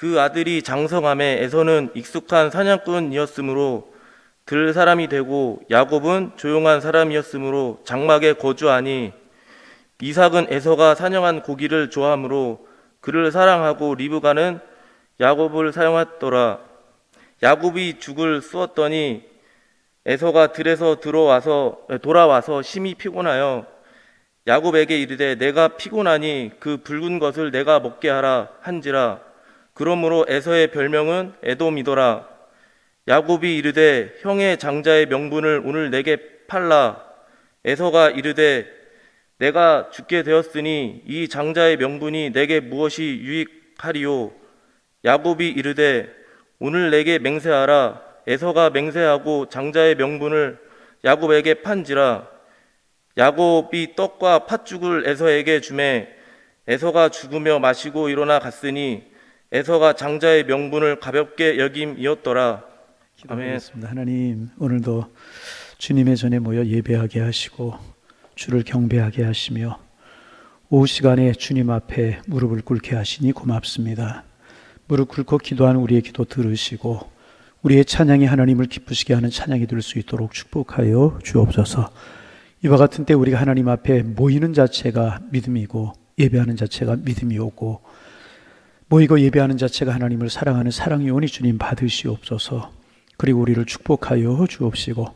그 아들이 장성함에 에서는 익숙한 사냥꾼이었으므로 들 사람이 되고 야곱은 조용한 사람이었으므로 장막에 거주하니 이삭은 에서가 사냥한 고기를 좋아하므로 그를 사랑하고 리브가는 야곱을 사용했더라. 야곱이 죽을 쑤었더니 에서가 들에서 돌아와서 심히 피곤하여 야곱에게 이르되 내가 피곤하니 그 붉은 것을 내가 먹게 하라 한지라. 그러므로 에서의 별명은 에돔이더라. 야곱이 이르되 형의 장자의 명분을 오늘 내게 팔라. 에서가 이르되 내가 죽게 되었으니 이 장자의 명분이 내게 무엇이 유익하리요. 야곱이 이르되 오늘 내게 맹세하라. 에서가 맹세하고 장자의 명분을 야곱에게 판지라. 야곱이 떡과 팥죽을 에서에게 주매 에서가 죽으며 마시고 일어나 갔으니 에서가 장자의 명분을 가볍게 여김이었더라. 기도하겠습니다. 하나님, 오늘도 주님의 전에 모여 예배하게 하시고 주를 경배하게 하시며 오후 시간에 주님 앞에 무릎을 꿇게 하시니 고맙습니다. 무릎 꿇고 기도하는 우리의 기도 들으시고 우리의 찬양이 하나님을 기쁘시게 하는 찬양이 될 수 있도록 축복하여 주옵소서. 이와 같은 때 우리가 하나님 앞에 모이는 자체가 믿음이고 예배하는 자체가 믿음이오고 모이고 예배하는 자체가 하나님을 사랑하는 사랑이 오니 주님 받으시옵소서. 그리고 우리를 축복하여 주옵시고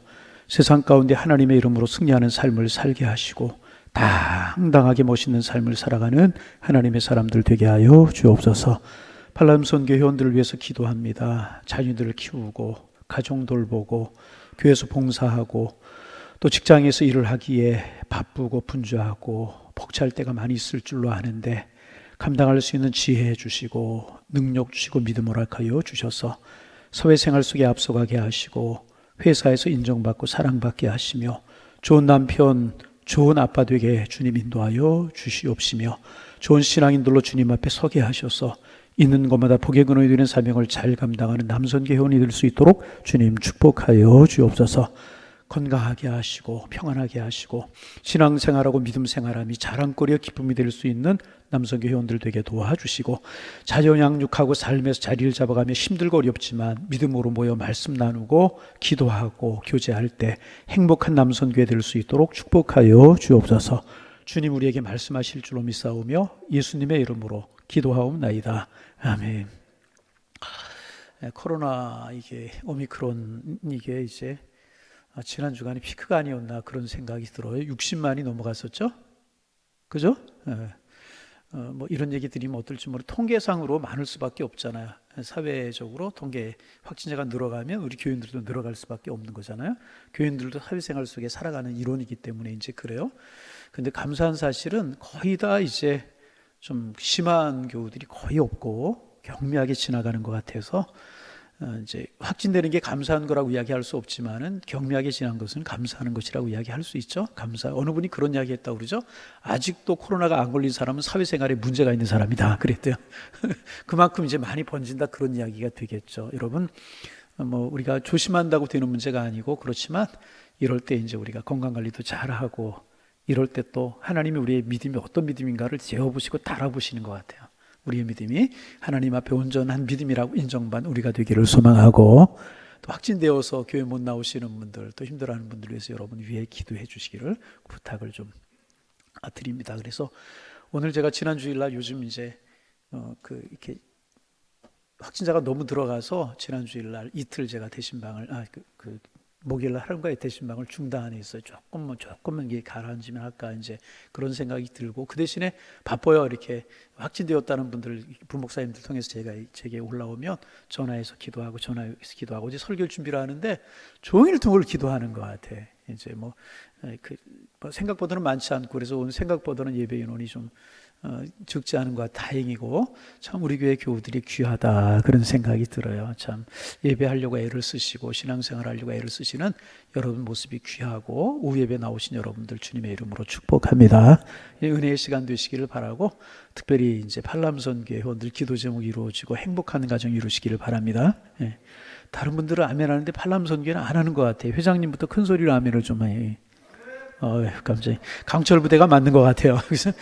세상 가운데 하나님의 이름으로 승리하는 삶을 살게 하시고 당당하게 멋있는 삶을 살아가는 하나님의 사람들 되게 하여 주옵소서. 팔람선교 회원들을 위해서 기도합니다. 자녀들을 키우고 가정 돌보고 교회에서 봉사하고 또 직장에서 일을 하기에 바쁘고 분주하고 벅찰 때가 많이 있을 줄로 아는데 감당할 수 있는 지혜 주시고 능력 주시고 믿음을 허락하여 주셔서 사회생활 속에 앞서가게 하시고 회사에서 인정받고 사랑받게 하시며 좋은 남편, 좋은 아빠 되게 주님 인도하여 주시옵시며 좋은 신앙인들로 주님 앞에 서게 하셔서 있는 것마다 복의 근원이 되는 사명을 잘 감당하는 남선교 회원이 될 수 있도록 주님 축복하여 주옵소서. 건강하게 하시고 평안하게 하시고 신앙생활하고 믿음생활함이 자랑거리와 기쁨이 될 수 있는 남성교 회원들 되게 도와주시고 자녀양육하고 삶에서 자리를 잡아가며 힘들고 어렵지만 믿음으로 모여 말씀 나누고 기도하고 교제할 때 행복한 남성교회 될 수 있도록 축복하여 주옵소서. 주님 우리에게 말씀하실 줄로 믿사오며 예수님의 이름으로 기도하옵나이다. 아멘. 코로나 이게 오미크론 이게 이제 지난 주간에 피크가 아니었나 그런 생각이 들어요. 60만이 넘어갔었죠? 그죠? 뭐 이런 얘기 드리면 어떨지 모르 통계상으로 많을 수밖에 없잖아요. 사회적으로 통계 확진자가 늘어가면 우리 교인들도 늘어갈 수밖에 없는 거잖아요. 교인들도 사회생활 속에 살아가는 일원이기 때문에 이제 그래요. 근데 감사한 사실은 거의 다 이제 좀 심한 교우들이 거의 없고 경미하게 지나가는 것 같아서 이제 확진되는 게 감사한 거라고 이야기할 수 없지만은 경미하게 지난 것은 감사하는 것이라고 이야기할 수 있죠. 어느 분이 그런 이야기했다고 그러죠. 아직도 코로나가 안 걸린 사람은 사회생활에 문제가 있는 사람이다 그랬대요. 그만큼 이제 많이 번진다 그런 이야기가 되겠죠. 여러분 뭐 우리가 조심한다고 되는 문제가 아니고 그렇지만 이럴 때 이제 우리가 건강 관리도 잘하고 이럴 때 또 하나님이 우리의 믿음이 어떤 믿음인가를 재어보시고 달아보시는 것 같아요. 우리의 믿음이 하나님 앞에 온전한 믿음이라고 인정받는 우리가 되기를 소망하고 또 확진되어서 교회 못 나오시는 분들 또 힘들어하는 분들 위해서 여러분 위에 기도해 주시기를 부탁을 좀 드립니다. 그래서 오늘 제가 지난 주일날 요즘 이제 이렇게 확진자가 너무 들어가서 지난 주일날 이틀 제가 대신방을 목요일날 하루가의 대신방을 중단해 있어요. 조금만 이게 가라앉으면 할까 이제 그런 생각이 들고 그 대신에 바빠요. 이렇게 확진되었다는 분들 부목사님들 통해서 제게 올라오면 전화해서 기도하고 어제 설교 준비를 하는데 종일 통을 기도하는 것 같아. 이제 뭐 생각보다는 많지 않고 그래서 오늘 생각보다는 예배 인원이 좀 적지 않은 것 다행이고 참 우리 교회 교우들이 귀하다 그런 생각이 들어요. 참 예배하려고 애를 쓰시고 신앙생활 하려고 애를 쓰시는 여러분 모습이 귀하고 오후 예배 나오신 여러분들 주님의 이름으로 축복합니다. 은혜의 시간 되시기를 바라고 특별히 이제 팔람선교 회원들 기도 제목이 이루어지고 행복한 가정 이루시기를 바랍니다. 다른 분들은 아멘 하는데 팔람선교는 안 하는 것 같아요. 회장님부터 큰 소리로 아멘을 좀 해. 깜짝이야. 강철 부대가 맞는 것 같아요. 그래서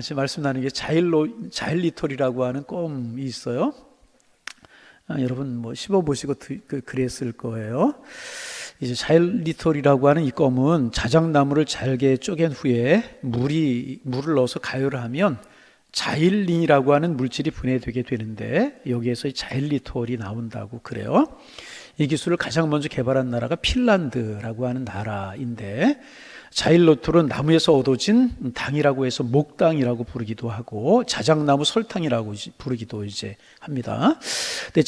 지금 말씀 나누는 게 자일리톨이라고 하는 껌이 있어요. 여러분 뭐 씹어보시고 그랬을 거예요. 이제 자일리톨이라고 하는 이 껌은 자작나무를 잘게 쪼갠 후에 물을 넣어서 가열을 하면 자일린이라고 하는 물질이 분해되게 되는데 여기에서 이 자일리톨이 나온다고 그래요. 이 기술을 가장 먼저 개발한 나라가 핀란드라고 하는 나라인데 자일리톨은 나무에서 얻어진 당이라고 해서 목당이라고 부르기도 하고 자작나무 설탕이라고 부르기도 이제 합니다. 근데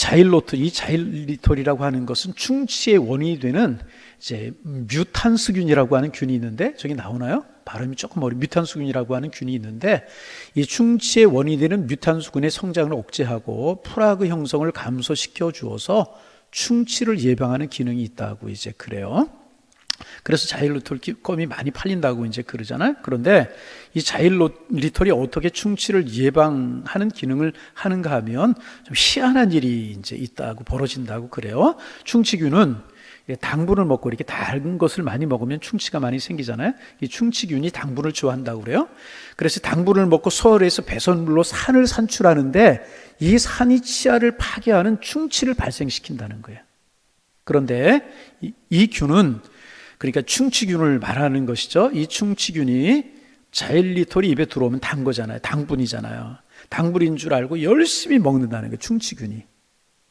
이 자일리톨이라고 하는 것은 충치의 원인이 되는 이제 뮤탄스균이라고 하는 균이 있는데 저기 나오나요? 발음이 조금 어려워. 뮤탄스균이라고 하는 균이 있는데 이 충치의 원인이 되는 뮤탄스균의 성장을 억제하고 프라그 형성을 감소시켜 주어서 충치를 예방하는 기능이 있다고 이제 그래요. 그래서 자일리톨 껌이 많이 팔린다고 이제 그러잖아요. 그런데 이 자일리톨이 어떻게 충치를 예방하는 기능을 하는가 하면 좀 희한한 일이 이제 있다고 벌어진다고 그래요. 충치균은 당분을 먹고 이렇게 단 것을 많이 먹으면 충치가 많이 생기잖아요. 이 충치균이 당분을 좋아한다고 그래요. 그래서 당분을 먹고 소화해서 배설물로 산을 산출하는데 이 산이 치아를 파괴하는 충치를 발생시킨다는 거예요. 그런데 이 균은 그러니까 충치균을 말하는 것이죠. 이 충치균이 자일리톨이 입에 들어오면 단 거잖아요. 당분이잖아요. 당분인 줄 알고 열심히 먹는다는 거예요. 충치균이.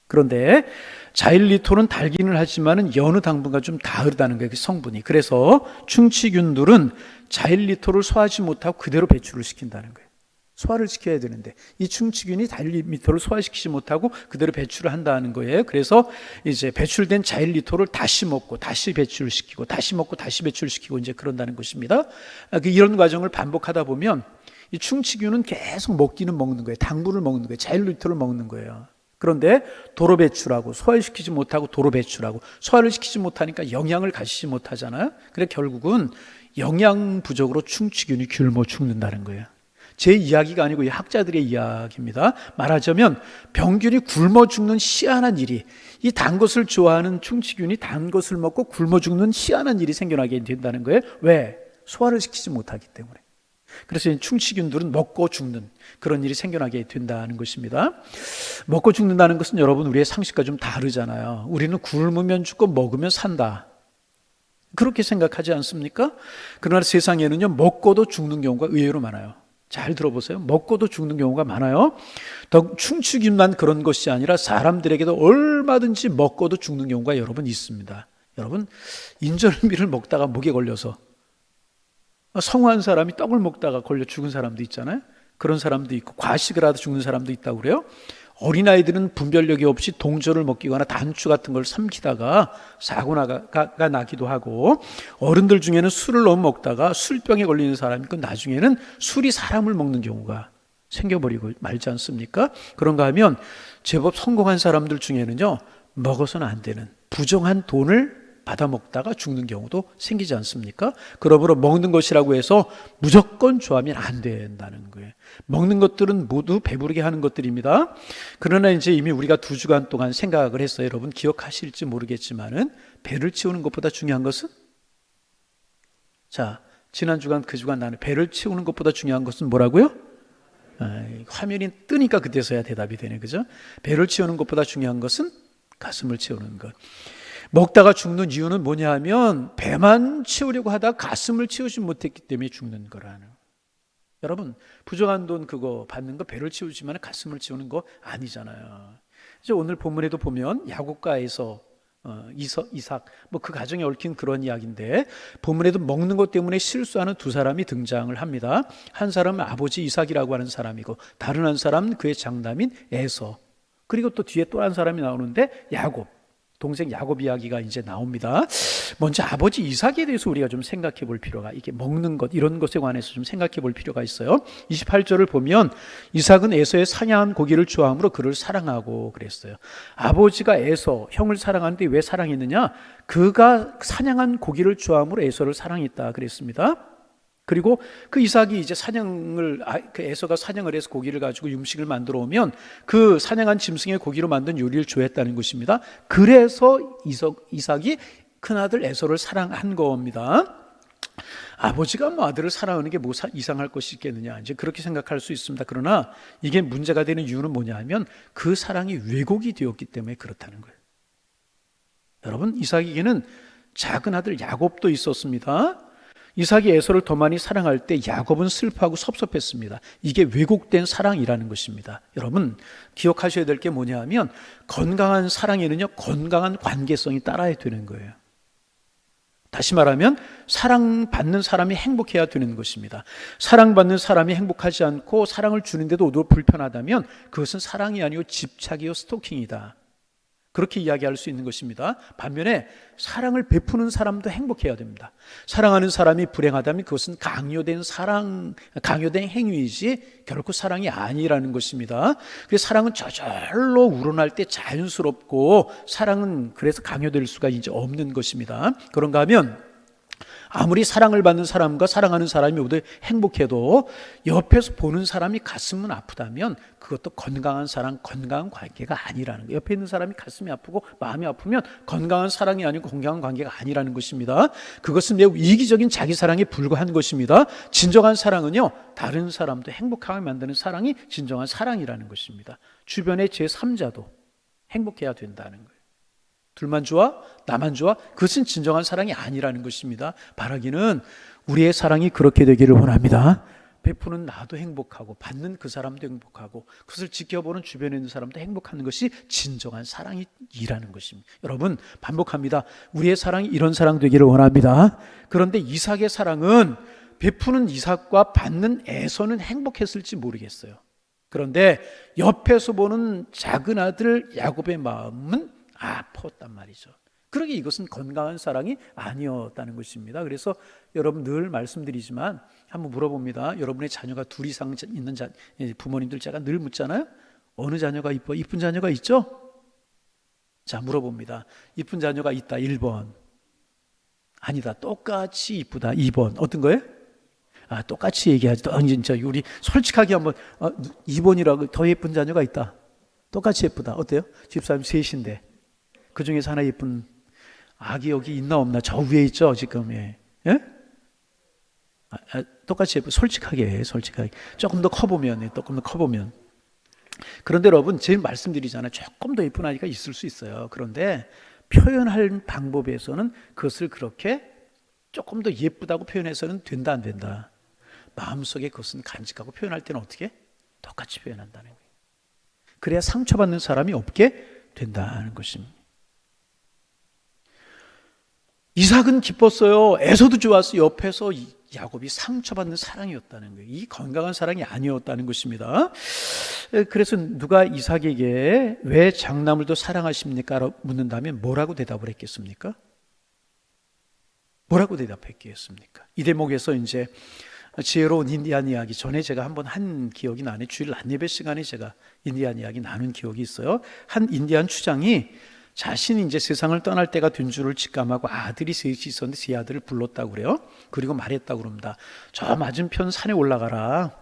그런데 자일리톨은 달기는 하지만 여느 당분과 좀 다르다는 거예요. 그 성분이. 그래서 충치균들은 자일리톨을 소화하지 못하고 그대로 배출을 시킨다는 거예요. 소화를 시켜야 되는데 이 충치균이 자일리톨을 소화시키지 못하고 그대로 배출을 한다는 거예요. 그래서 이제 배출된 자일리톨을 다시 먹고 다시 배출시키고 다시 먹고 다시 배출시키고 이제 그런다는 것입니다. 이런 과정을 반복하다 보면 이 충치균은 계속 먹기는 먹는 거예요. 당분을 먹는 거예요. 자일리톨을 먹는 거예요. 그런데 도로 배출하고 소화를 시키지 못하고 도로 배출하고 소화를 시키지 못하니까 영양을 가지지 못하잖아요. 그래서 결국은 영양 부족으로 충치균이 굶어 죽는다는 거예요. 제 이야기가 아니고 이 학자들의 이야기입니다. 말하자면 병균이 굶어 죽는 희한한 일이, 이 단 것을 좋아하는 충치균이 단 것을 먹고 굶어 죽는 희한한 일이 생겨나게 된다는 거예요. 왜? 소화를 시키지 못하기 때문에. 그래서 이 충치균들은 먹고 죽는 그런 일이 생겨나게 된다는 것입니다. 먹고 죽는다는 것은 여러분 우리의 상식과 좀 다르잖아요. 우리는 굶으면 죽고 먹으면 산다, 그렇게 생각하지 않습니까? 그러나 세상에는요, 먹고도 죽는 경우가 의외로 많아요. 잘 들어보세요. 먹고도 죽는 경우가 많아요. 더 충치균만 그런 것이 아니라 사람들에게도 얼마든지 먹고도 죽는 경우가 여러분 있습니다. 여러분 인절미를 먹다가 목에 걸려서, 성화한 사람이 떡을 먹다가 걸려 죽은 사람도 있잖아요. 그런 사람도 있고, 과식을 하다 죽는 사람도 있다고 그래요. 어린아이들은 분별력이 없이 동전을 먹기거나 단추 같은 걸 삼키다가 사고가 나기도 하고, 어른들 중에는 술을 너무 먹다가 술병에 걸리는 사람이 있고, 나중에는 술이 사람을 먹는 경우가 생겨버리고 말지 않습니까? 그런가 하면 제법 성공한 사람들 중에는요, 먹어서는 안 되는 부정한 돈을 받아 먹다가 죽는 경우도 생기지 않습니까? 그러므로 먹는 것이라고 해서 무조건 좋아하면 안 된다는 거예요. 먹는 것들은 모두 배부르게 하는 것들입니다. 그러나 이제 이미 우리가 2주간 동안 생각을 했어요. 여러분 기억하실지 모르겠지만은, 배를 채우는 것보다 중요한 것은, 자, 지난 주간 그 주간 나는 배를 채우는 것보다 중요한 것은 뭐라고요? 화면이 뜨니까 그때서야 대답이 되네, 그죠? 배를 채우는 것보다 중요한 것은 가슴을 채우는 것. 먹다가 죽는 이유는 뭐냐 하면, 배만 채우려고 하다가 가슴을 채우지 못했기 때문에 죽는 거라는. 여러분 부정한 돈 그거 받는 거 배를 채우지만 가슴을 채우는 거 아니잖아요. 그래서 오늘 본문에도 보면 야곱가에서 이삭 뭐 그 가정에 얽힌 그런 이야기인데, 본문에도 먹는 것 때문에 실수하는 2사람이 등장을 합니다. 한 사람은 아버지 이삭이라고 하는 사람이고, 다른 한 사람은 그의 장남인 에서, 그리고 또 뒤에 또 한 사람이 나오는데 야곱, 동생 야곱 이야기가 이제 나옵니다. 먼저 아버지 이삭에 대해서 우리가 좀 생각해 볼 필요가, 이게 먹는 것 이런 것에 관해서 좀 생각해 볼 필요가 있어요. 28절을 보면 이삭은 에서의 사냥한 고기를 좋아하므로 그를 사랑하고 그랬어요. 아버지가 에서 형을 사랑하는데 왜 사랑했느냐? 그가 사냥한 고기를 좋아하므로 에서를 사랑했다 그랬습니다. 그리고 그 이삭이 이제 그 에서가 사냥을 해서 고기를 가지고 음식을 만들어 오면 그 사냥한 짐승의 고기로 만든 요리를 좋아했다는 것입니다. 그래서 이삭이 큰아들 에서를 사랑한 겁니다. 아버지가 뭐 아들을 사랑하는 게 뭐 이상할 것이 있겠느냐, 이제 그렇게 생각할 수 있습니다. 그러나 이게 문제가 되는 이유는 뭐냐 하면 그 사랑이 왜곡이 되었기 때문에 그렇다는 거예요. 여러분, 이삭에게는 작은 아들 야곱도 있었습니다. 이삭이 에서를 더 많이 사랑할 때 야곱은 슬퍼하고 섭섭했습니다. 이게 왜곡된 사랑이라는 것입니다. 여러분, 기억하셔야 될 게 뭐냐 하면 건강한 사랑에는요, 건강한 관계성이 따라야 되는 거예요. 다시 말하면 사랑받는 사람이 행복해야 되는 것입니다. 사랑받는 사람이 행복하지 않고 사랑을 주는데도 불편하다면 그것은 사랑이 아니고 집착이요 스토킹이다. 그렇게 이야기할 수 있는 것입니다. 반면에 사랑을 베푸는 사람도 행복해야 됩니다. 사랑하는 사람이 불행하다면 그것은 강요된 행위이지 결코 사랑이 아니라는 것입니다. 그래서 사랑은 저절로 우러날 때 자연스럽고, 사랑은 그래서 강요될 수가 이제 없는 것입니다. 그런가 하면 아무리 사랑을 받는 사람과 사랑하는 사람이 모두 행복해도 옆에서 보는 사람이 가슴은 아프다면 그것도 건강한 사랑, 건강한 관계가 아니라는 거예요. 옆에 있는 사람이 가슴이 아프고 마음이 아프면 건강한 사랑이 아니고 건강한 관계가 아니라는 것입니다. 그것은 매우 이기적인 자기 사랑에 불과한 것입니다. 진정한 사랑은요, 다른 사람도 행복하게 만드는 사랑이 진정한 사랑이라는 것입니다. 주변의 제3자도 행복해야 된다는 거예요. 둘만 좋아? 나만 좋아? 그것은 진정한 사랑이 아니라는 것입니다. 바라기는 우리의 사랑이 그렇게 되기를 원합니다. 베푸는 나도 행복하고 받는 그 사람도 행복하고 그것을 지켜보는 주변에 있는 사람도 행복하는 것이 진정한 사랑이라는 것입니다. 여러분, 반복합니다. 우리의 사랑이 이런 사랑 되기를 원합니다. 그런데 이삭의 사랑은 베푸는 이삭과 받는 에서는 행복했을지 모르겠어요. 그런데 옆에서 보는 작은 아들 야곱의 마음은 아팠단 말이죠. 그러게 이것은 건강한 사랑이 아니었다는 것입니다. 그래서 여러분, 늘 말씀드리지만 한번 물어봅니다. 여러분의 자녀가 둘 이상 있는 부모님들 제가 늘 묻잖아요. 어느 자녀가 이뻐? 이쁜 자녀가 있죠? 자, 물어봅니다. 이쁜 자녀가 있다. 1번. 아니다. 똑같이 이쁘다. 2번. 어떤 거예요? 똑같이 얘기하지. 진짜 우리 솔직하게 한번 2번이라고 더 예쁜 자녀가 있다. 똑같이 예쁘다. 어때요? 집사님 셋인데 그 중에서 하나 예쁜 아기 여기 있나 없나? 저 위에 있죠 지금. 예? 똑같이 예쁜, 솔직하게. 조금 더 커보면, 조금 더 커보면. 그런데 여러분, 제가 말씀드리잖아요. 조금 더 예쁜 아이가 있을 수 있어요. 그런데 표현할 방법에서는 그것을 그렇게 조금 더 예쁘다고 표현해서는 된다, 안 된다? 마음속에 그것은 간직하고 표현할 때는 어떻게? 똑같이 표현한다는 거예요. 그래야 상처받는 사람이 없게 된다는 것입니다. 이삭은 기뻤어요. 에서도 좋았어요. 옆에서 야곱이 상처받는 사랑이었다는 거예요. 이 건강한 사랑이 아니었다는 것입니다. 그래서 누가 이삭에게 왜 장나물도 사랑하십니까? 라고 묻는다면 뭐라고 대답을 했겠습니까? 뭐라고 대답했겠습니까? 이 대목에서 이제 지혜로운 인디안 이야기, 전에 제가 한번 한 기억이 나네. 주일 안예배 시간에 제가 인디안 이야기 나눈 기억이 있어요. 한 인디안 추장이 자신이 이제 세상을 떠날 때가 된 줄을 직감하고 아들이 셋이 있었는데 세 아들을 불렀다고 그래요. 그리고 말했다고 그럽니다. 저 맞은편 산에 올라가라.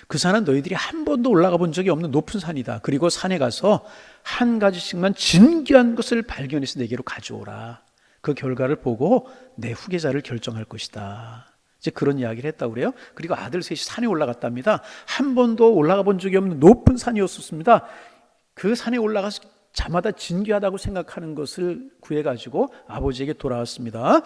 그 산은 너희들이 한 번도 올라가 본 적이 없는 높은 산이다. 그리고 산에 가서 한 가지씩만 진귀한 것을 발견해서 내게로 가져오라. 그 결과를 보고 내 후계자를 결정할 것이다. 이제 그런 이야기를 했다고 그래요. 그리고 아들 셋이 산에 올라갔답니다. 한 번도 올라가 본 적이 없는 높은 산이었습니다. 그 산에 올라가서 자마다 진귀하다고 생각하는 것을 구해가지고 아버지에게 돌아왔습니다.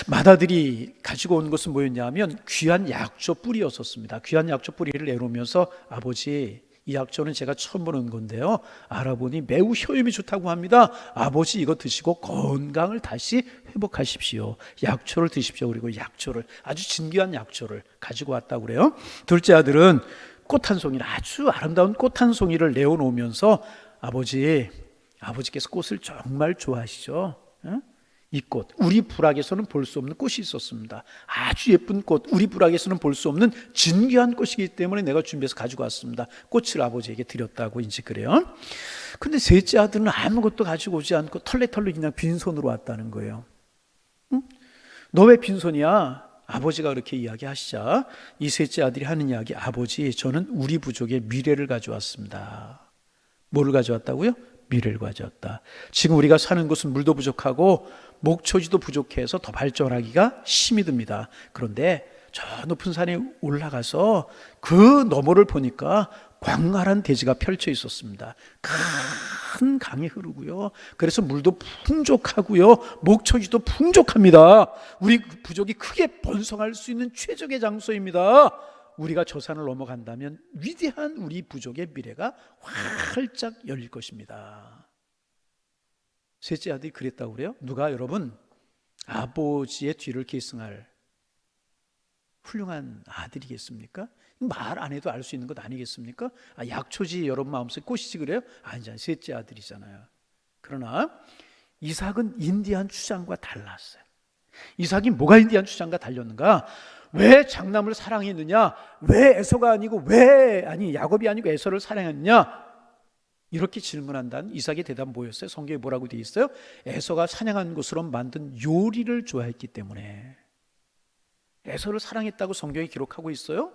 맏아들이 가지고 온 것은 뭐였냐 하면 귀한 약초 뿌리였었습니다. 귀한 약초 뿌리를 내놓으면서 아버지, 이 약초는 제가 처음 보는 건데요, 알아보니 매우 효험이 좋다고 합니다. 아버지, 이거 드시고 건강을 다시 회복하십시오. 약초를 드십시오. 그리고 약초를, 아주 진귀한 약초를 가지고 왔다고 그래요. 둘째 아들은 꽃 한 송이를, 아주 아름다운 꽃 한 송이를 내어놓으면서 아버지께서 꽃을 정말 좋아하시죠? 이 꽃, 우리 부락에서는 볼 수 없는 꽃이 있었습니다. 아주 예쁜 꽃, 우리 부락에서는 볼 수 없는 진귀한 꽃이기 때문에 내가 준비해서 가지고 왔습니다. 꽃을 아버지에게 드렸다고 이제 그래요. 근데 셋째 아들은 아무것도 가지고 오지 않고 털레털레 그냥 빈손으로 왔다는 거예요. 너 왜 빈손이야? 아버지가 그렇게 이야기하시자 이 셋째 아들이 하는 이야기, 아버지, 저는 우리 부족의 미래를 가져왔습니다. 뭐를 가져왔다고요? 미래를 가졌다. 지금 우리가 사는 곳은 물도 부족하고 목초지도 부족해서 더 발전하기가 힘이 듭니다. 그런데 저 높은 산에 올라가서 그 너머를 보니까 광활한 대지가 펼쳐 있었습니다. 큰 강이 흐르고요. 그래서 물도 풍족하고요. 목초지도 풍족합니다. 우리 부족이 크게 번성할 수 있는 최적의 장소입니다. 우리가 저 산을 넘어간다면 위대한 우리 부족의 미래가 활짝 열릴 것입니다. 셋째 아들이 그랬다고 그래요? 누가 여러분 아버지의 뒤를 계승할 훌륭한 아들이겠습니까? 말 안 해도 알 수 있는 것 아니겠습니까? 약초지 여러분 마음속에 꽃이지 그래요? 아니잖아요. 셋째 아들이잖아요. 그러나 이삭은 인디안 추장과 달랐어요. 이삭이 뭐가 인디안 추장과 달렸는가? 왜 장남을 사랑했느냐? 왜 에서가 아니고 야곱이 아니고 에서를 사랑했느냐? 이렇게 질문한다는 이삭의 대답은 뭐였어요? 성경에 뭐라고 되어 있어요? 에서가 사냥한 것으로 만든 요리를 좋아했기 때문에. 에서를 사랑했다고 성경이 기록하고 있어요?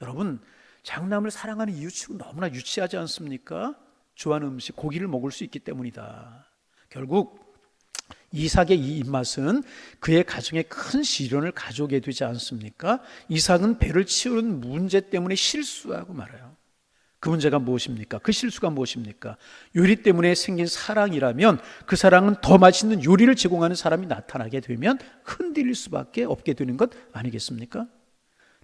여러분, 장남을 사랑하는 이유치고 너무나 유치하지 않습니까? 좋아하는 음식, 고기를 먹을 수 있기 때문이다. 결국 이삭의 이 입맛은 그의 가정에 큰 시련을 가져오게 되지 않습니까? 이삭은 배를 치우는 문제 때문에 실수하고 말아요. 그 문제가 무엇입니까? 그 실수가 무엇입니까? 요리 때문에 생긴 사랑이라면 그 사랑은 더 맛있는 요리를 제공하는 사람이 나타나게 되면 흔들릴 수밖에 없게 되는 것 아니겠습니까?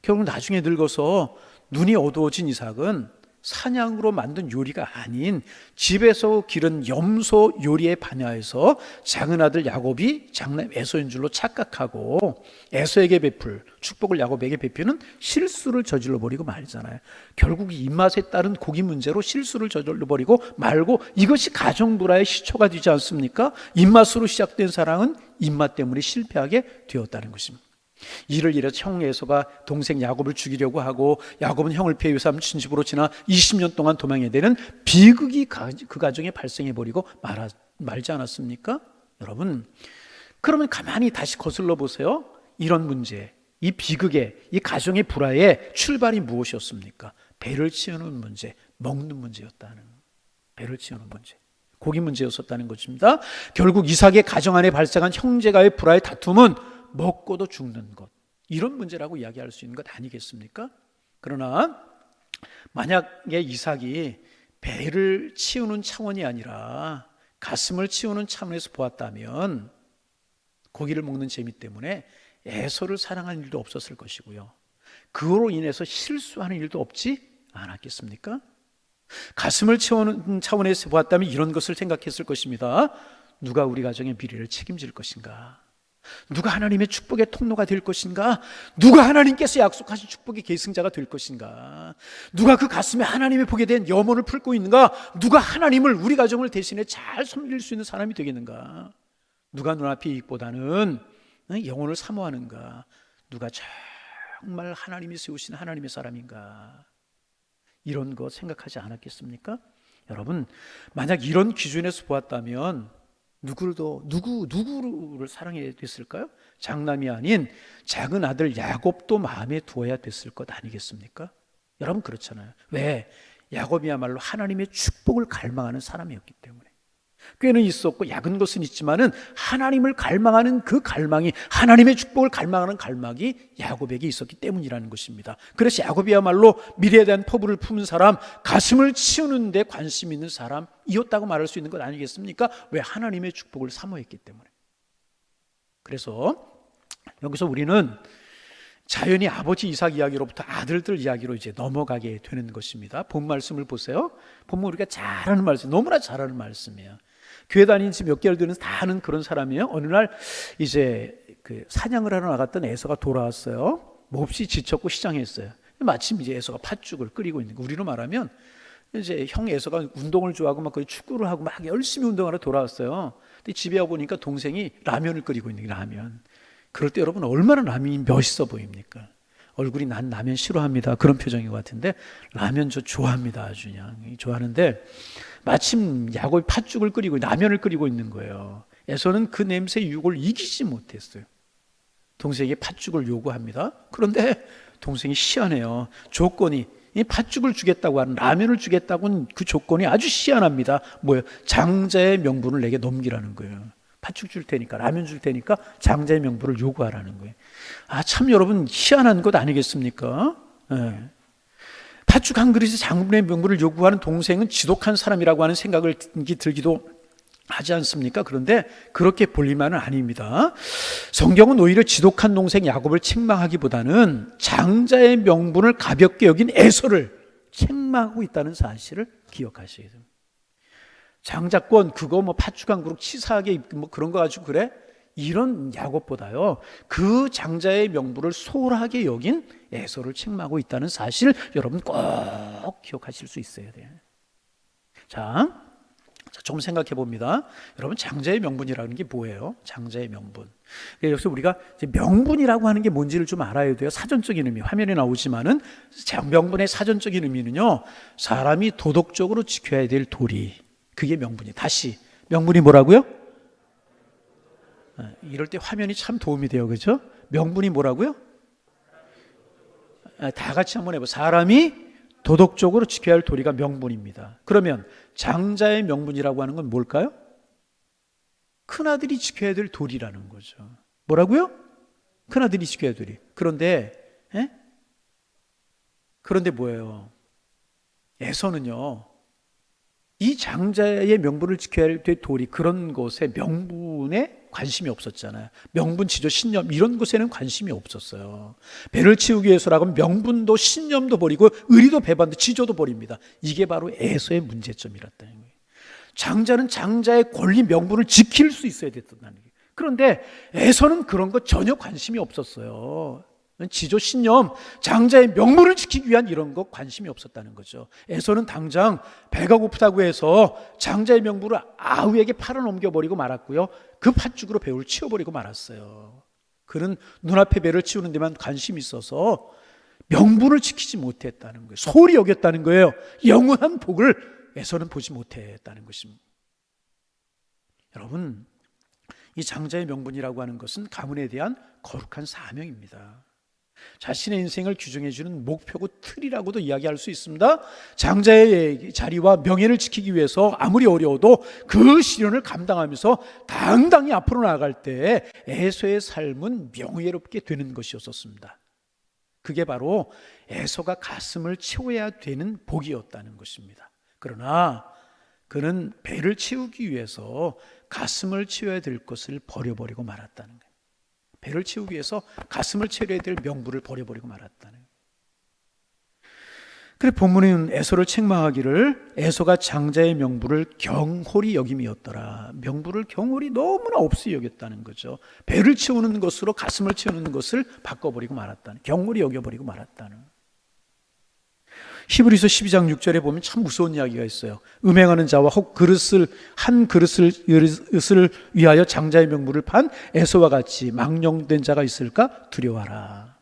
결국 나중에 늙어서 눈이 어두워진 이삭은 사냥으로 만든 요리가 아닌 집에서 기른 염소 요리에 반하여서 작은 아들 야곱이 장남 에서인 줄로 착각하고 에서에게 베풀 축복을 야곱에게 베푸는 실수를 저질러 버리고 말잖아요. 결국 이 입맛에 따른 고기 문제로 실수를 저질러 버리고 말고 이것이 가정 불화의 시초가 되지 않습니까? 입맛으로 시작된 사랑은 입맛 때문에 실패하게 되었다는 것입니다. 이를 이래서 형 에서가 동생 야곱을 죽이려고 하고 야곱은 형을 피해 요삼친 집으로 지나 20년 동안 도망해야 되는 비극이 그 가정에 발생해버리고 말지 않았습니까? 여러분, 그러면 가만히 다시 거슬러 보세요. 이런 문제, 이 비극의, 이 가정의 불화의 출발이 무엇이었습니까? 배를 치우는 문제, 먹는 문제였다는, 배를 치우는 문제, 고기 문제였었다는 것입니다. 결국 이삭의 가정 안에 발생한 형제가의 불화의 다툼은 먹고도 죽는 것, 이런 문제라고 이야기할 수 있는 것 아니겠습니까? 그러나 만약에 이삭이 배를 치우는 차원이 아니라 가슴을 치우는 차원에서 보았다면 고기를 먹는 재미 때문에 에서를 사랑하는 일도 없었을 것이고요, 그로 인해서 실수하는 일도 없지 않았겠습니까? 가슴을 채우는 차원에서 보았다면 이런 것을 생각했을 것입니다. 누가 우리 가정의 미래를 책임질 것인가? 누가 하나님의 축복의 통로가 될 것인가? 누가 하나님께서 약속하신 축복의 계승자가 될 것인가? 누가 그 가슴에 하나님의 복에 대한 염원을 품고 있는가? 누가 하나님을 우리 가정을 대신해 잘 섬길 수 있는 사람이 되겠는가? 누가 눈앞의 이익보다는 영혼을 사모하는가? 누가 정말 하나님이 세우신 하나님의 사람인가? 이런 거 생각하지 않았겠습니까? 여러분, 만약 이런 기준에서 보았다면 누구를 사랑해야 됐을까요? 장남이 아닌 작은 아들 야곱도 마음에 두어야 됐을 것 아니겠습니까? 여러분, 그렇잖아요. 왜? 야곱이야말로 하나님의 축복을 갈망하는 사람이었기 때문에. 꾀는 있었고 약은 것은 있지만은 하나님을 갈망하는 그 갈망이, 하나님의 축복을 갈망하는 갈망이 야곱에게 있었기 때문이라는 것입니다. 그래서 야곱이야말로 미래에 대한 포부를 품은 사람, 가슴을 치우는 데 관심 있는 사람이었다고 말할 수 있는 것 아니겠습니까? 왜? 하나님의 축복을 사모했기 때문에. 그래서 여기서 우리는 자연히 아버지 이삭 이야기로부터 아들들 이야기로 이제 넘어가게 되는 것입니다. 본 말씀을 보세요. 보면 우리가 잘 아는 말씀, 너무나 잘 아는 말씀이에요. 교회 다닌 지 몇 개월 되는 다 아는 그런 사람이에요. 어느 날 이제 그 사냥을 하러 나갔던 에서가 돌아왔어요. 몹시 지쳤고 시장했어요. 마침 이제 에서가 팥죽을 끓이고 있는 거. 우리로 말하면 이제 형 에서가 운동을 좋아하고 막 거의 축구를 하고 막 열심히 운동하러 돌아왔어요. 근데 집에 와 보니까 동생이 라면을 끓이고 있는 게 라면. 그럴 때 여러분 얼마나 라면이 멋있어 보입니까? 얼굴이 난 라면 싫어합니다, 그런 표정인 것 같은데 라면 저 좋아합니다. 아주 그냥 좋아하는데 마침 야곱이 팥죽을 끓이고 라면을 끓이고 있는 거예요. 에서는 그 냄새 유혹을 이기지 못했어요. 동생에게 팥죽을 요구합니다. 그런데 동생이 희한해요. 조건이 이 팥죽을 주겠다고 하는, 라면을 주겠다고는 그 조건이 아주 희한합니다. 뭐예요? 장자의 명분을 내게 넘기라는 거예요. 팥죽 줄 테니까, 라면 줄 테니까 장자의 명분을 요구하라는 거예요. 참 여러분 희한한 것 아니겠습니까? 네. 팥죽 한 그릇에 장군의 명분을 요구하는 동생은 지독한 사람이라고 하는 생각을 들기도 하지 않습니까? 그런데 그렇게 볼 일만은 아닙니다. 성경은 오히려 지독한 동생 야곱을 책망하기보다는 장자의 명분을 가볍게 여긴 에서를 책망하고 있다는 사실을 기억하셔야 됩니다. 장자권 그거 뭐 팥죽 한 그릇 치사하게 뭐 그런 거 가지고 그래? 이런 야곱보다요 그 장자의 명분을 소홀하게 여긴 에서를 책망하고 있다는 사실 여러분 꼭 기억하실 수 있어야 돼요. 자, 좀 생각해 봅니다. 여러분 장자의 명분이라는 게 뭐예요? 장자의 명분. 여기서 우리가 명분이라고 하는 게 뭔지를 좀 알아야 돼요. 사전적인 의미 화면에 나오지만은 명분의 사전적인 의미는요 사람이 도덕적으로 지켜야 될 도리, 그게 명분이. 다시 명분이 뭐라고요? 이럴 때 화면이 참 도움이 돼요. 그렇죠? 명분이 뭐라고요? 다 같이 한번 해봐. 사람이 도덕적으로 지켜야 할 도리가 명분입니다. 그러면 장자의 명분이라고 하는 건 뭘까요? 큰아들이 지켜야 될 도리라는 거죠. 뭐라고요? 큰아들이 지켜야 할 도리. 그런데 뭐예요? 에서는요 이 장자의 명분을 지켜야 될 도리, 그런 것에 명분에 관심이 없었잖아요. 명분, 지조, 신념 이런 것에는 관심이 없었어요. 배를 치우기 위해서라고 하면 명분도 신념도 버리고 의리도 배반도 지조도 버립니다. 이게 바로 에서의 문제점이었다는 거예요. 장자는 장자의 권리, 명분을 지킬 수 있어야 됐다는 거예요. 그런데 에서는 그런 거 전혀 관심이 없었어요. 지조, 신념, 장자의 명분을 지키기 위한 이런 거 관심이 없었다는 거죠. 에서는 당장 배가 고프다고 해서 장자의 명분을 아우에게 팔아넘겨버리고 말았고요. 그 팥죽으로 배를 치워버리고 말았어요. 그는 눈앞에 배를 치우는 데만 관심이 있어서 명분을 지키지 못했다는 거예요. 소홀히 여겼다는 거예요. 영원한 복을 에서는 보지 못했다는 것입니다. 여러분, 이 장자의 명분이라고 하는 것은 가문에 대한 거룩한 사명입니다. 자신의 인생을 규정해주는 목표고 틀이라고도 이야기할 수 있습니다. 장자의 자리와 명예를 지키기 위해서 아무리 어려워도 그 시련을 감당하면서 당당히 앞으로 나아갈 때 에서의 삶은 명예롭게 되는 것이었습니다. 그게 바로 에서가 가슴을 채워야 되는 복이었다는 것입니다. 그러나 그는 배를 채우기 위해서 가슴을 채워야 될 것을 버려버리고 말았다는 거예요. 배를 채우기 위해서 가슴을 채워야 될 명분을 버려버리고 말았다는 거예요. 그래 본문은 에서를 책망하기를 에서가 장자의 명분을 경홀히 여김이었더라. 명분을 경홀히 너무나 없이 여겼다는 거죠. 배를 채우는 것으로 가슴을 채우는 것을 바꿔버리고 말았다는, 경홀히 여겨버리고 말았다는. 히브리서 12장 6절에 보면 참 무서운 이야기가 있어요. 음행하는 자와 혹 한 그릇을 위하여 장자의 명분을 판 에서와 같이 망령된 자가 있을까 두려워하라.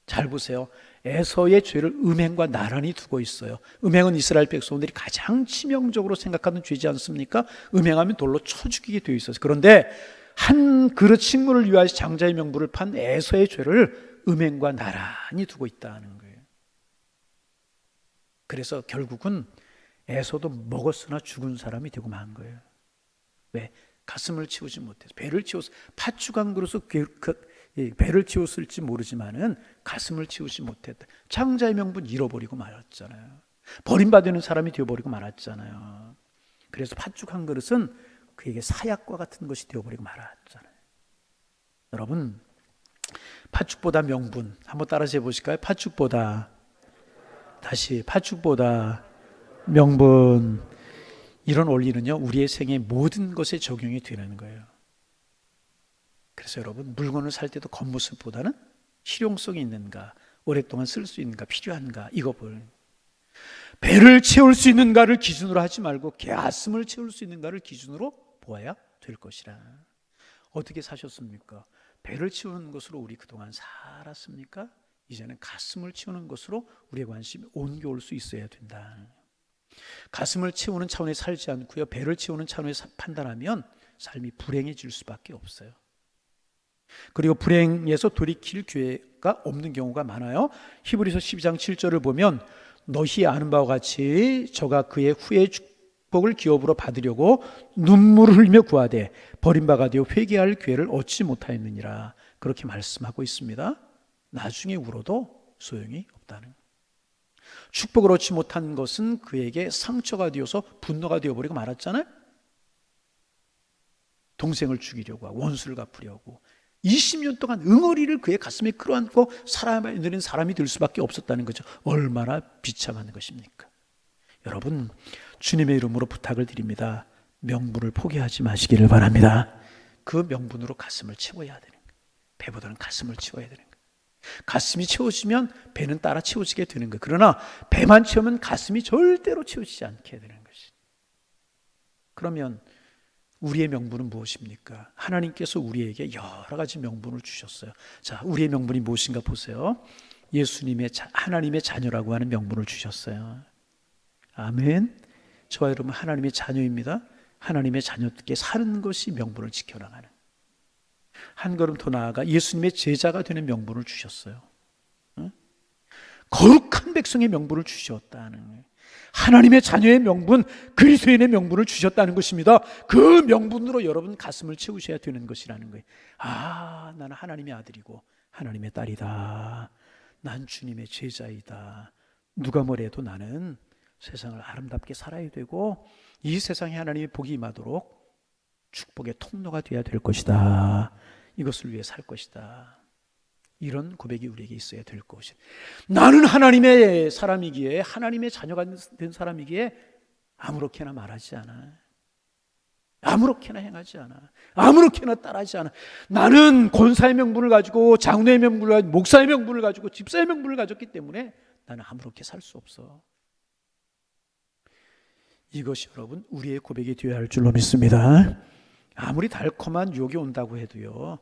잘 보세요. 에서의 죄를 음행과 나란히 두고 있어요. 음행은 이스라엘 백성들이 가장 치명적으로 생각하는 죄지 않습니까? 음행하면 돌로 쳐 죽이게 되어 있어요. 그런데 한 그릇 식물을 위하여 장자의 명분을 판 에서의 죄를 음행과 나란히 두고 있다는 거예요. 그래서 결국은 에서도 먹었으나 죽은 사람이 되고 만 거예요. 왜? 가슴을 치우지 못해서. 배를 치워서 팥죽 한 그릇을 배를 치웠을지 모르지만은 가슴을 치우지 못했다. 장자의 명분 잃어버리고 말았잖아요. 버림받는 사람이 되어버리고 말았잖아요. 그래서 팥죽 한 그릇은 그에게 사약과 같은 것이 되어버리고 말았잖아요. 여러분, 팥죽보다 명분 한번 따라서 해보실까요? 팥죽보다 명분. 이런 원리는요 우리의 생의 모든 것에 적용이 되는 거예요. 그래서 여러분, 물건을 살 때도 겉모습보다는 실용성이 있는가, 오랫동안 쓸 수 있는가, 필요한가, 이거 볼. 배를 채울 수 있는가를 기준으로 하지 말고 가슴을 채울 수 있는가를 기준으로 보아야 될 것이라. 어떻게 사셨습니까? 배를 채우는 것으로 우리 그동안 살았습니까? 이제는 가슴을 채우는 것으로 우리의 관심이 옮겨올 수 있어야 된다. 가슴을 채우는 차원에 살지 않고요 배를 채우는 차원에 판단하면 삶이 불행해질 수밖에 없어요. 그리고 불행에서 돌이킬 기회가 없는 경우가 많아요. 히브리서 12장 7절을 보면 너희 아는 바와 같이 저가 그의 후에 축복을 기업으로 받으려고 눈물을 흘리며 구하되 버림받아 되어 회개할 기회를 얻지 못하였느니라, 그렇게 말씀하고 있습니다. 나중에 울어도 소용이 없다는, 축복을 얻지 못한 것은 그에게 상처가 되어서 분노가 되어버리고 말았잖아요. 동생을 죽이려고 하고 원수를 갚으려고 20년 동안 응어리를 그의 가슴에 끌어안고 살아야 되는 사람이 될 수밖에 없었다는 거죠. 얼마나 비참한 것입니까? 여러분, 주님의 이름으로 부탁을 드립니다. 명분을 포기하지 마시기를 바랍니다. 그 명분으로 가슴을 채워야 되는 거예요. 배보다는 가슴을 채워야 되는 거예요. 가슴이 채워지면 배는 따라 채워지게 되는 거예요. 그러나 배만 채우면 가슴이 절대로 채워지지 않게 되는 것이. 그러면 우리의 명분은 무엇입니까? 하나님께서 우리에게 여러 가지 명분을 주셨어요. 자, 우리의 명분이 무엇인가 보세요. 예수님의 하나님의 자녀라고 하는 명분을 주셨어요. 아멘. 저와 여러분 하나님의 자녀입니다. 하나님의 자녀께 사는 것이 명분을 지켜나가는, 한 걸음 더 나아가 예수님의 제자가 되는 명분을 주셨어요. 거룩한 백성의 명분을 주셨다는 거예요. 하나님의 자녀의 명분, 그리스도인의 명분을 주셨다는 것입니다. 그 명분으로 여러분 가슴을 채우셔야 되는 것이라는 거예요. 아, 나는 하나님의 아들이고 하나님의 딸이다. 난 주님의 제자이다. 누가 뭐래도 나는 세상을 아름답게 살아야 되고 이 세상에 하나님의 복이 임하도록 축복의 통로가 되어야 될 것이다. 이것을 위해 살 것이다. 이런 고백이 우리에게 있어야 될 것이다. 나는 하나님의 사람이기에, 하나님의 자녀가 된 사람이기에 아무렇게나 말하지 않아. 아무렇게나 행하지 않아. 아무렇게나 따라하지 않아. 나는 권사의 명분을 가지고, 장로의 명분을 가지고, 목사의 명분을 가지고, 집사의 명분을 가졌기 때문에 나는 아무렇게 살 수 없어. 이것이 여러분 우리의 고백이 되어야 할 줄로 믿습니다. 아무리 달콤한 유혹이 온다고 해도요,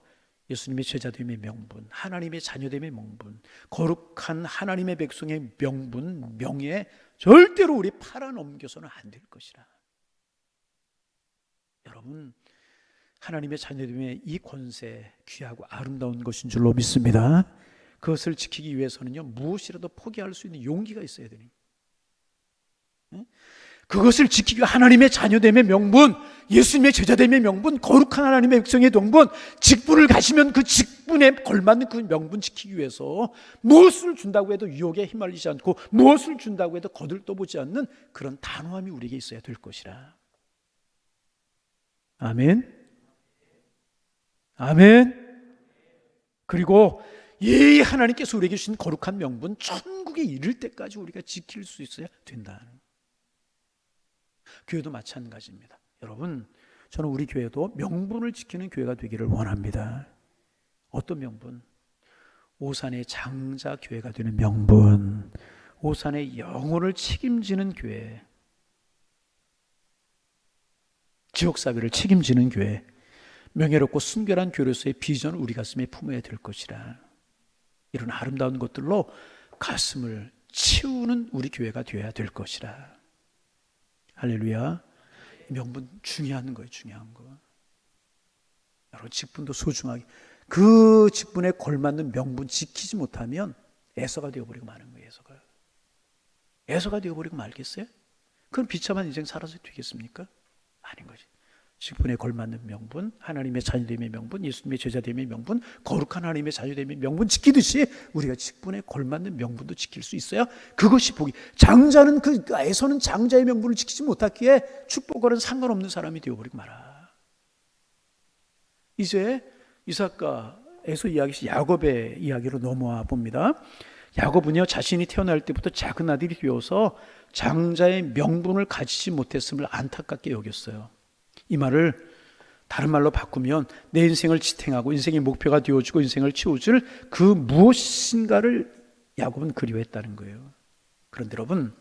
예수님의 제자됨의 명분, 하나님의 자녀됨의 명분, 거룩한 하나님의 백성의 명분, 명예, 절대로 우리 팔아넘겨서는 안 될 것이라. 여러분, 하나님의 자녀됨의 이 권세 귀하고 아름다운 것인 줄로 믿습니다. 그것을 지키기 위해서는요, 무엇이라도 포기할 수 있는 용기가 있어야 됩니다. 그것을 지키기 위해 하나님의 자녀됨의 명분, 예수님의 제자됨의 명분, 거룩한 하나님의 백성의 명분, 직분을 가시면 그 직분에 걸맞는 그 명분 지키기 위해서 무엇을 준다고 해도 유혹에 휘말리지 않고 무엇을 준다고 해도 거들떠보지 않는 그런 단호함이 우리에게 있어야 될 것이라. 아멘. 아멘. 그리고 이 하나님께서 우리에게 주신 거룩한 명분, 천국에 이를 때까지 우리가 지킬 수 있어야 된다는. 교회도 마찬가지입니다. 여러분, 저는 우리 교회도 명분을 지키는 교회가 되기를 원합니다. 어떤 명분? 오산의 장자 교회가 되는 명분, 오산의 영혼을 책임지는 교회, 지역사회를 책임지는 교회, 명예롭고 순결한 교회로서의 비전을 우리 가슴에 품어야 될 것이라. 이런 아름다운 것들로 가슴을 채우는 우리 교회가 되어야 될 것이라. 할렐루야. 명분 중요한 거예요. 중요한 거. 여러분, 직분도 소중하게, 그 직분에 걸맞는 명분 지키지 못하면 애서가 되어버리고 마는 거예요. 애서가 되어버리고 말겠어요? 그럼 비참한 인생 살아서 되겠습니까? 아닌 거지. 직분에 걸맞는 명분, 하나님의 자녀됨의 명분, 예수님의 제자됨의 명분, 거룩한 하나님의 자녀됨의 명분 지키듯이 우리가 직분에 걸맞는 명분도 지킬 수 있어야 그것이 복이. 장자는 에서는 장자의 명분을 지키지 못했기에 축복과는 상관없는 사람이 되어버리고 말아. 이제 이삭과 에서 이야기에서 야곱의 이야기로 넘어와 봅니다. 야곱은요, 자신이 태어날 때부터 작은 아들이 되어서 장자의 명분을 가지지 못했음을 안타깝게 여겼어요. 이 말을 다른 말로 바꾸면 내 인생을 지탱하고 인생의 목표가 되어주고 인생을 채워줄 그 무엇인가를 야곱은 그리워했다는 거예요. 그런데 여러분,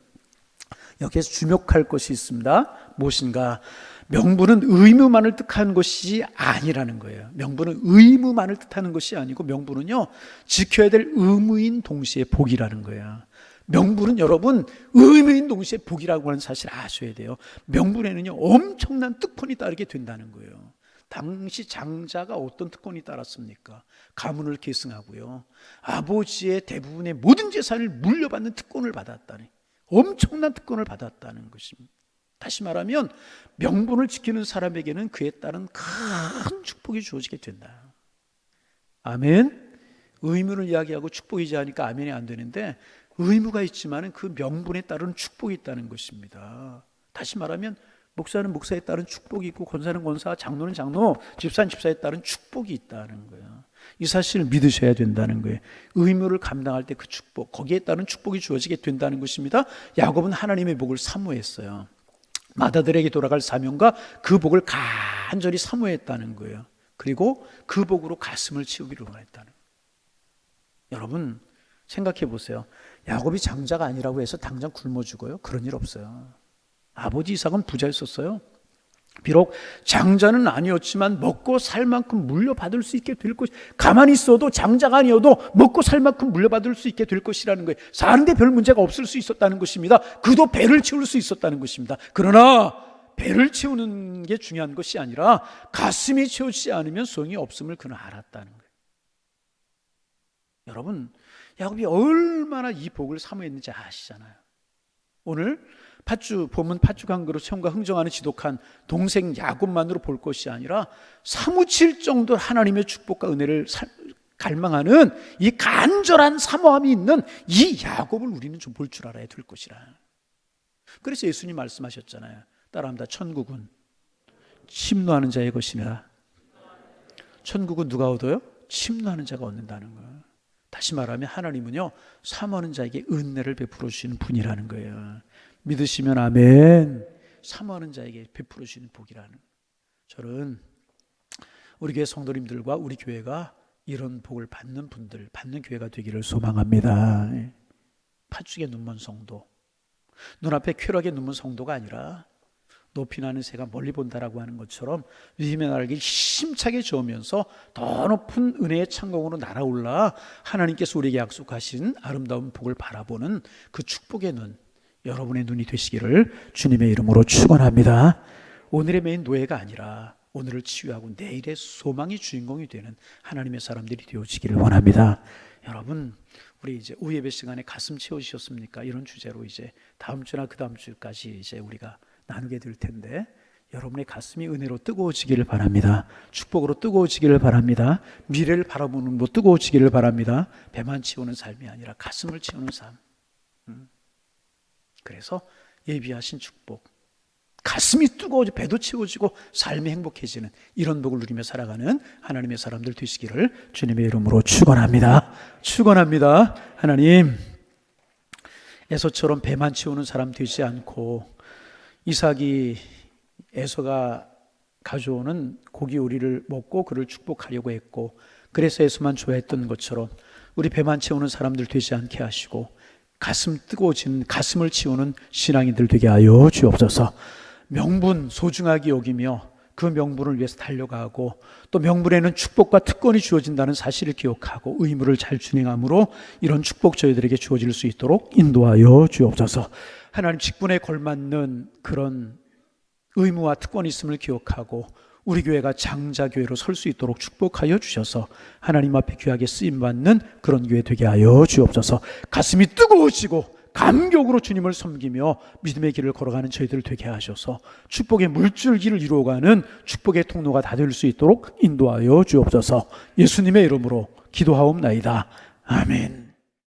여기에서 주목할 것이 있습니다. 무엇인가? 명분은 의무만을 뜻하는 것이 아니라는 거예요. 명분은 의무만을 뜻하는 것이 아니고 명분은요, 지켜야 될 의무인 동시에 복이라는 거예요. 명분은 여러분 의무인 동시에 복이라고 하는 사실을 아셔야 돼요. 명분에는요 엄청난 특권이 따르게 된다는 거예요. 당시 장자가 어떤 특권이 따랐습니까? 가문을 계승하고요, 아버지의 대부분의 모든 재산을 물려받는 특권을 받았다니, 엄청난 특권을 받았다는 것입니다. 다시 말하면 명분을 지키는 사람에게는 그에 따른 큰 축복이 주어지게 된다. 아멘. 의무를 이야기하고 축복이지 하니까 아멘이 안 되는데, 의무가 있지만 그 명분에 따른 축복이 있다는 것입니다. 다시 말하면 목사는 목사에 따른 축복이 있고, 권사는 권사, 장로는 장로, 집사는 집사에 따른 축복이 있다는 거예요. 이 사실을 믿으셔야 된다는 거예요. 의무를 감당할 때 그 축복, 거기에 따른 축복이 주어지게 된다는 것입니다. 야곱은 하나님의 복을 사모했어요. 맏아들에게 돌아갈 사명과 그 복을 간절히 사모했다는 거예요. 그리고 그 복으로 가슴을 치우기를 원했다는 거예요. 여러분 생각해 보세요. 야곱이 장자가 아니라고 해서 당장 굶어 죽어요? 그런 일 없어요. 아버지 이삭은 부자였었어요. 비록 장자는 아니었지만 먹고 살 만큼 물려받을 수 있게 될 것, 가만히 있어도 장자가 아니어도 먹고 살 만큼 물려받을 수 있게 될 것이라는 거예요. 사는데 별 문제가 없을 수 있었다는 것입니다. 그도 배를 채울 수 있었다는 것입니다. 그러나 배를 채우는 게 중요한 것이 아니라 가슴이 채우지 않으면 소용이 없음을 그는 알았다는 거예요. 여러분, 야곱이 얼마나 이 복을 사모했는지 아시잖아요. 오늘 본문 팥죽 한 그릇 처음과 흥정하는 지독한 동생 야곱만으로 볼 것이 아니라 사무칠 정도 하나님의 축복과 은혜를 갈망하는 이 간절한 사모함이 있는 이 야곱을 우리는 좀 볼 줄 알아야 될 것이라. 그래서 예수님 말씀하셨잖아요. 따라합니다. 천국은 침노하는 자의 것이니라. 천국은 누가 얻어요? 침노하는 자가 얻는다는 거예요. 다시 말하면 하나님은요, 사모하는 자에게 은혜를 베풀어 주시는 분이라는 거예요. 믿으시면 아멘. 사모하는 자에게 베풀어 주시는 복이라는. 저는 우리 교회 성도님들과 우리 교회가 이런 복을 받는 분들, 받는 교회가 되기를 소망합니다. 팥죽에 눈먼 성도, 눈앞에 쾌락에 눈먼 성도가 아니라 높이 나는 새가 멀리 본다라고 하는 것처럼 믿음의 날개 힘차게 저으면서 더 높은 은혜의 창공으로 날아올라 하나님께서 우리에게 약속하신 아름다운 복을 바라보는 그 축복의 눈, 여러분의 눈이 되시기를 주님의 이름으로 축원합니다. 오늘의 메인 노예가 아니라 오늘을 치유하고 내일의 소망의 주인공이 되는 하나님의 사람들이 되어지기를 원합니다. 여러분, 우리 이제 오후 예배 시간에 가슴 채우셨습니까? 이런 주제로 이제 다음 주나 그 다음 주까지 이제 우리가 나누게 될 텐데, 여러분의 가슴이 은혜로 뜨거워지기를 바랍니다. 축복으로 뜨거워지기를 바랍니다. 미래를 바라보는 뭐 뜨거워지기를 바랍니다. 배만 채우는 삶이 아니라 가슴을 채우는 삶. 그래서 예비하신 축복, 가슴이 뜨거워지고 배도 채워지고 삶이 행복해지는 이런 복을 누리며 살아가는 하나님의 사람들 되시기를 주님의 이름으로 축원합니다. 축원합니다. 하나님, 에서처럼 배만 채우는 사람 되지 않고 이삭이 에서가 가져오는 고기 요리를 먹고 그를 축복하려고 했고, 그래서 에서만 좋아했던 것처럼 우리 배만 채우는 사람들 되지 않게 하시고 가슴 뜨거워지는, 가슴을 채우는 신앙인들 되게 하여 주옵소서. 명분 소중하게 여기며 그 명분을 위해서 달려가고, 또 명분에는 축복과 특권이 주어진다는 사실을 기억하고 의무를 잘 준행함으로 이런 축복 저희들에게 주어질 수 있도록 인도하여 주옵소서. 하나님, 직분에 걸맞는 그런 의무와 특권이 있음을 기억하고 우리 교회가 장자교회로 설 수 있도록 축복하여 주셔서 하나님 앞에 귀하게 쓰임받는 그런 교회 되게 하여 주옵소서. 가슴이 뜨거워지고 감격으로 주님을 섬기며 믿음의 길을 걸어가는 저희들 되게 하셔서 축복의 물줄기를 이루어가는 축복의 통로가 다 될 수 있도록 인도하여 주옵소서. 예수님의 이름으로 기도하옵나이다. 아멘.